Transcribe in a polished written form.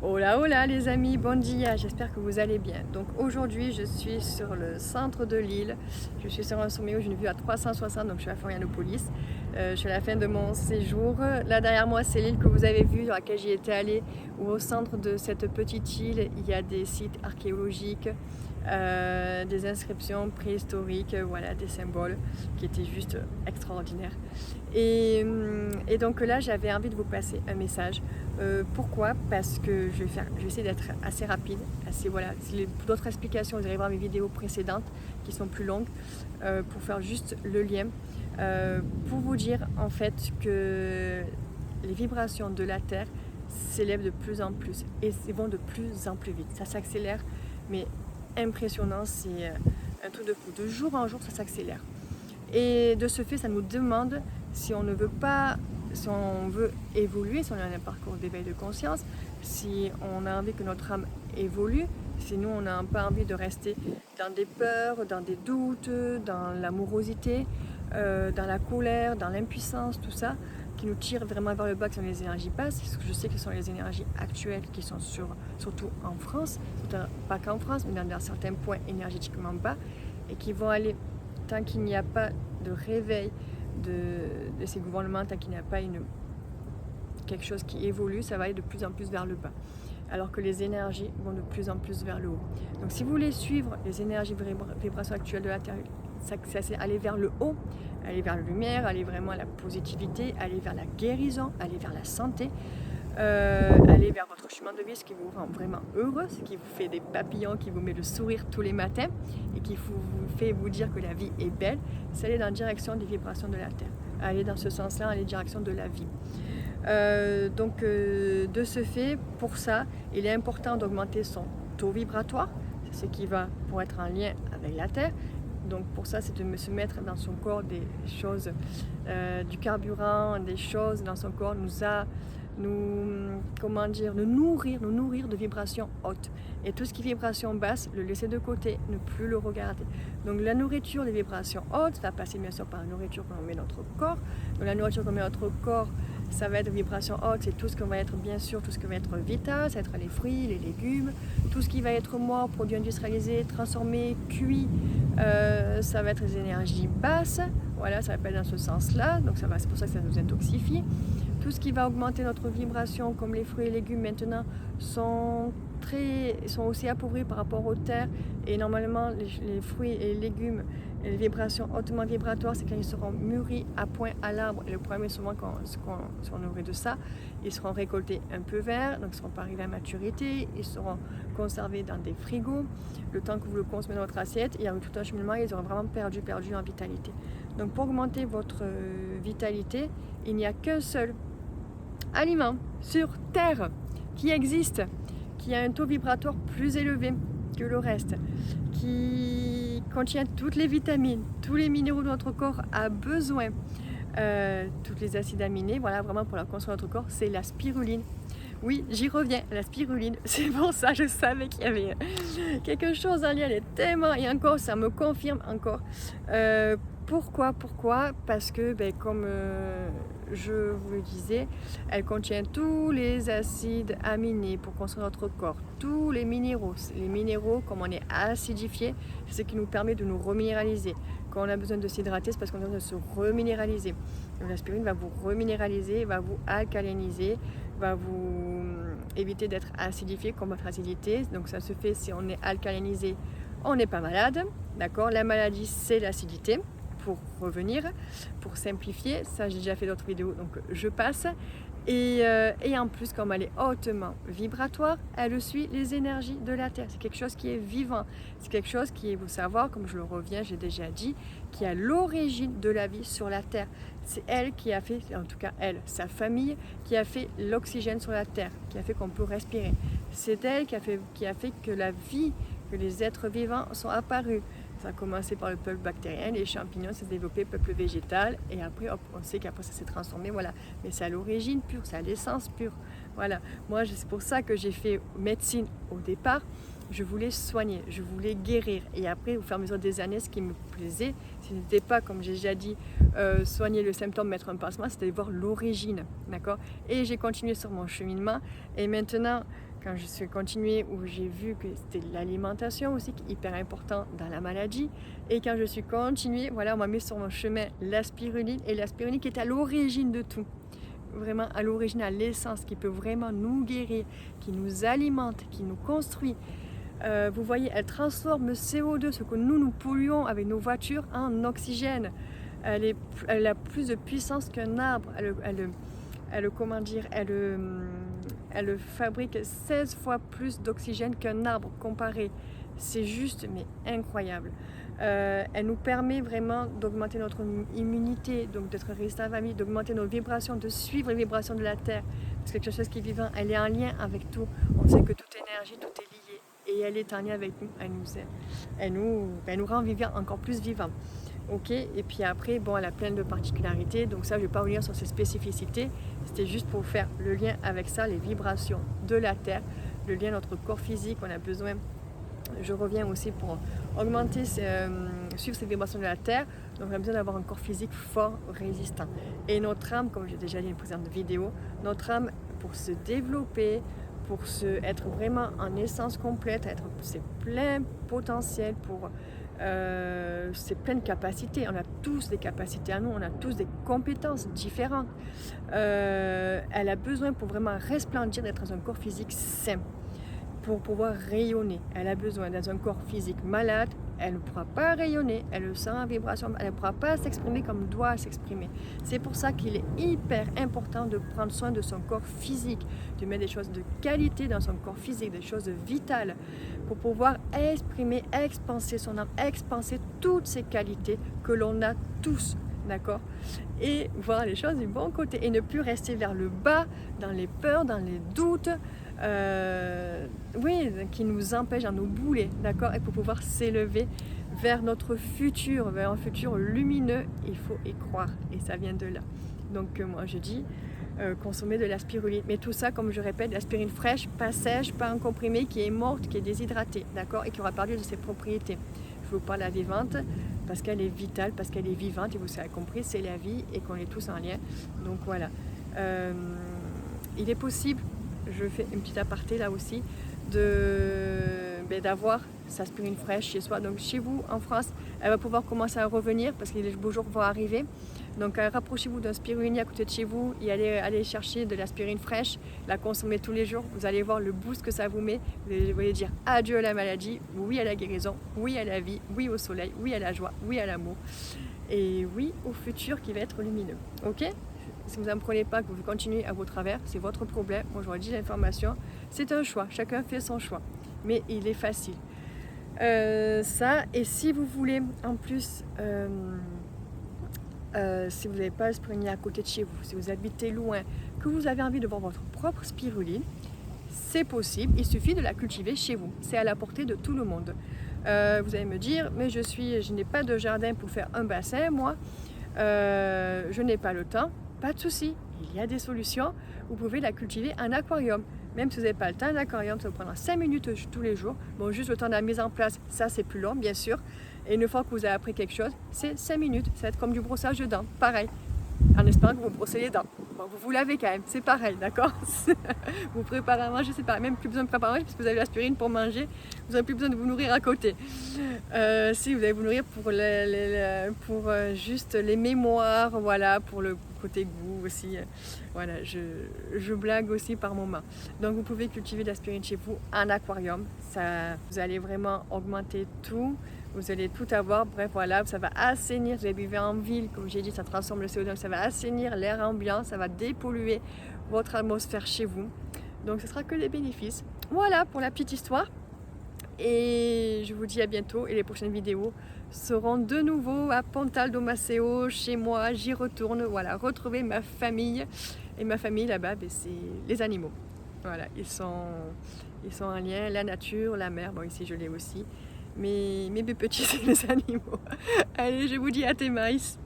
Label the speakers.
Speaker 1: Hola hola les amis, bon dia, j'espère que vous allez bien. Donc aujourd'hui je suis sur le centre de l'île, je suis sur un sommet où j'ai une vue à 360, donc je suis à Florianopolis. Je suis à la fin de mon séjour. Là derrière moi c'est l'île que vous avez vue, dans laquelle j'y étais allée, où au centre de cette petite île il y a des sites archéologiques, des inscriptions préhistoriques, voilà, des symboles qui étaient juste extraordinaires. Et donc là j'avais envie de vous passer un message. Pourquoi? Parce que je vais essayer d'être assez rapide, voilà. Pour d'autres explications, vous allez voir mes vidéos précédentes qui sont plus longues, pour faire juste le lien, pour vous dire en fait que les vibrations de la Terre s'élèvent de plus en plus et vont de plus en plus vite. Ça s'accélère, mais impressionnant, c'est un truc de fou. De jour en jour, ça s'accélère. Et de ce fait, ça nous demande si on ne veut pas, si on veut évoluer, si on a un parcours d'éveil de conscience, si on a envie que notre âme évolue, si nous on n'a pas envie de rester dans des peurs, dans des doutes, dans l'amorosité, dans la colère, dans l'impuissance, tout ça, qui nous tire vraiment vers le bas, qui sont les énergies basses, parce que je sais que ce sont les énergies actuelles qui sont surtout en France, pas qu'en France, mais dans certains points énergétiquement bas, et qui vont aller, tant qu'il n'y a pas de réveil de ces gouvernements, tant qu'il n'y a pas quelque chose qui évolue, ça va aller de plus en plus vers le bas, alors que les énergies vont de plus en plus vers le haut. Donc si vous voulez suivre les énergies vibrations actuelles de la Terre, c'est aller vers le haut, aller vers la lumière, aller vraiment à la positivité, aller vers la guérison, aller vers la santé, aller vers votre chemin de vie, ce qui vous rend vraiment heureux, ce qui vous fait des papillons, qui vous met le sourire tous les matins et qui vous fait vous dire que la vie est belle, c'est aller dans la direction des vibrations de la Terre, aller dans ce sens-là, aller dans la direction de la vie. Donc de ce fait, pour ça, il est important d'augmenter son taux vibratoire, c'est ce qui va pour être en lien avec la Terre. Donc pour ça, c'est de se mettre dans son corps des choses, du carburant, des choses dans son corps, nous nourrir de vibrations hautes. Et tout ce qui est vibration basse, le laisser de côté, ne plus le regarder. Donc la nourriture des vibrations hautes va passer bien sûr par la nourriture qu'on met dans notre corps. Donc la nourriture qu'on met dans notre corps, ça va être vibration haute, c'est tout ce qui va être bien sûr, tout ce qui va être vital, ça va être les fruits, les légumes, tout ce qui va être mort, produit industrialisé, transformé, cuit, ça va être les énergies basses, voilà, ça va pas être dans ce sens-là, donc c'est pour ça que ça nous intoxifie. Tout ce qui va augmenter notre vibration, comme les fruits et légumes maintenant, sont aussi appauvris par rapport aux terres, et normalement les fruits et les légumes, les vibrations hautement vibratoires, c'est quand ils seront mûris à point à l'arbre. Et le problème est souvent si on nourrit de ça, ils seront récoltés un peu verts, donc ils ne seront pas arrivés à maturité, ils seront conservés dans des frigos, le temps que vous le consommez dans votre assiette, il y a eu tout un cheminement, ils auront vraiment perdu en vitalité. Donc pour augmenter votre vitalité, il n'y a qu'un seul aliment sur Terre qui existe, qui a un taux vibratoire plus élevé que le reste, qui contient toutes les vitamines, tous les minéraux dont notre corps a besoin, tous les acides aminés, voilà, vraiment pour la construire notre corps, c'est la spiruline. Oui, j'y reviens, la spiruline, c'est pour ça, je savais qu'il y avait quelque chose en lien, elle est tellement, et encore, ça me confirme encore. Pourquoi? Parce que, comme je vous le disais, elle contient tous les acides aminés pour construire notre corps, tous les minéraux. Les minéraux, comme on est acidifié, c'est ce qui nous permet de nous reminéraliser. Quand on a besoin de s'hydrater, c'est parce qu'on a besoin de se reminéraliser. L'aspirine va vous reminéraliser, va vous alcaliniser, va vous éviter d'être acidifié comme votre acidité. Donc ça se fait si on est alcalinisé, on n'est pas malade. D'accord? La maladie, c'est l'acidité. Pour revenir, pour simplifier, ça j'ai déjà fait d'autres vidéos, donc je passe. Et en plus, comme elle est hautement vibratoire, elle suit les énergies de la Terre. C'est quelque chose qui est vivant. C'est quelque chose qui est, vous savoir, comme je le reviens, j'ai déjà dit, qui a l'origine de la vie sur la Terre. C'est elle qui a fait, en tout cas elle, sa famille, qui a fait l'oxygène sur la Terre, qui a fait qu'on peut respirer. C'est elle qui a fait que la vie, que les êtres vivants sont apparus. Ça a commencé par le peuple bactérien, les champignons s'est développé, peuple végétal, et après, hop, on sait qu'après ça s'est transformé, voilà. Mais c'est à l'origine pure, c'est à l'essence pure. Voilà. Moi, c'est pour ça que j'ai fait médecine au départ. Je voulais soigner, je voulais guérir. Et après, au fur et à mesure des années, ce qui me plaisait, ce n'était pas, comme j'ai déjà dit, soigner le symptôme, mettre un pansement, c'était de voir l'origine. D'accord ? Et j'ai continué sur mon cheminement. Et maintenant, quand je suis continuée, où j'ai vu que c'était l'alimentation aussi qui est hyper important dans la maladie. Et quand je suis continuée, voilà, on m'a mis sur mon chemin la spiruline, et la spiruline qui est à l'origine de tout. Vraiment à l'origine, à l'essence, qui peut vraiment nous guérir, qui nous alimente, qui nous construit. Vous voyez, elle transforme le CO2, ce que nous polluons avec nos voitures, en oxygène. Elle a plus de puissance qu'un arbre. Elle fabrique 16 fois plus d'oxygène qu'un arbre comparé. C'est juste, mais incroyable. Elle nous permet vraiment d'augmenter notre immunité, donc d'être résistant à la famille, d'augmenter nos vibrations, de suivre les vibrations de la Terre. Parce que quelque chose qui est vivant, elle est en lien avec tout. On sait que toute énergie, tout est lié. Et elle est en lien avec nous. Elle nous rend vivants, encore plus vivants. Ok, et puis après, bon, elle a plein de particularités, donc ça, je ne vais pas revenir sur ses spécificités. C'était juste pour faire le lien avec ça, les vibrations de la Terre, le lien de notre corps physique. On a besoin, je reviens aussi pour augmenter, suivre ces vibrations de la Terre, donc on a besoin d'avoir un corps physique fort, résistant. Et notre âme, comme j'ai déjà dit dans une précédente vidéo, notre âme, pour se développer, pour être vraiment en essence complète, être ses pleins potentiels, pour c'est plein de capacités. On a tous des capacités à nous, on a tous des compétences différentes. Elle a besoin pour vraiment resplendir d'être dans un corps physique sain, pour pouvoir rayonner. Elle a besoin dans un corps physique malade. Elle ne pourra pas rayonner, elle sent en vibration, elle ne pourra pas s'exprimer comme doit s'exprimer. C'est pour ça qu'il est hyper important de prendre soin de son corps physique, de mettre des choses de qualité dans son corps physique, des choses vitales, pour pouvoir exprimer, expanser son âme, expanser toutes ces qualités que l'on a tous, d'accord? Et voir les choses du bon côté, et ne plus rester vers le bas, dans les peurs, dans les doutes, qui nous empêche dans nos boulets, d'accord? Et pour pouvoir s'élever vers notre futur, vers un futur lumineux, il faut y croire, et ça vient de là. Donc moi je dis, consommer de la spiruline, mais tout ça, comme je répète, la spiruline fraîche, pas sèche, pas en comprimé, qui est morte, qui est déshydratée, d'accord? Et qui aura perdu de ses propriétés. Je vous parle la vivante, parce qu'elle est vitale, parce qu'elle est vivante, et vous avez compris, c'est la vie, et qu'on est tous en lien. Donc voilà. Il est possible, je fais une petite aparté là aussi, d'avoir sa spiruline fraîche chez soi. Donc chez vous en France, elle va pouvoir commencer à revenir parce que les beaux jours vont arriver. Donc rapprochez-vous d'un spirulinier à côté de chez vous et allez chercher de la spiruline fraîche, la consommer tous les jours. Vous allez voir le boost que ça vous met. Vous allez dire adieu à la maladie, oui à la guérison, oui à la vie, oui au soleil, oui à la joie, oui à l'amour et oui au futur qui va être lumineux. Ok? Si vous n'en prenez pas, que vous continuez à vos travers, c'est votre problème. Moi, j'aurais dit l'information. C'est un choix. Chacun fait son choix. Mais il est facile. Ça, et si vous voulez, en plus, si vous n'avez pas le spirulinier à côté de chez vous, si vous habitez loin, que vous avez envie de voir votre propre spiruline, c'est possible. Il suffit de la cultiver chez vous. C'est à la portée de tout le monde. Vous allez me dire, mais je n'ai pas de jardin pour faire un bassin, moi. Je n'ai pas le temps. Pas de souci, il y a des solutions. Vous pouvez la cultiver en aquarium. Même si vous n'avez pas le temps, l'aquarium, ça vous prendra 5 minutes tous les jours. Bon, juste le temps de la mise en place, ça c'est plus long, bien sûr. Et une fois que vous avez appris quelque chose, c'est 5 minutes. Ça va être comme du brossage de dents, pareil. En espérant que vous brossez les dents. Bon, vous vous lavez quand même, c'est pareil, d'accord? Vous préparez à manger, c'est pareil. Même plus besoin de préparer à manger, parce que vous avez l'aspirine pour manger. Vous n'avez plus besoin de vous nourrir à côté. Si, vous allez vous nourrir pour juste les mémoires, voilà, pour le côté goût aussi. Voilà, je blague aussi par moment. Donc vous pouvez cultiver de l'aspirine chez vous en aquarium. Ça, vous allez vraiment augmenter tout. Vous allez tout avoir, bref voilà, ça va assainir, vous allez vivre en ville, comme j'ai dit, ça transforme le CO2, ça va assainir l'air ambiant, ça va dépolluer votre atmosphère chez vous. Donc ce sera que des bénéfices. Voilà pour la petite histoire. Et je vous dis à bientôt, et les prochaines vidéos seront de nouveau à Pontal do Maceo, chez moi, j'y retourne, voilà, retrouver ma famille. Et ma famille là-bas, c'est les animaux. Voilà, ils sont en lien, la nature, la mer, bon ici je l'ai aussi. Mais mes petits, c'est les animaux. Allez, je vous dis à tes maïs.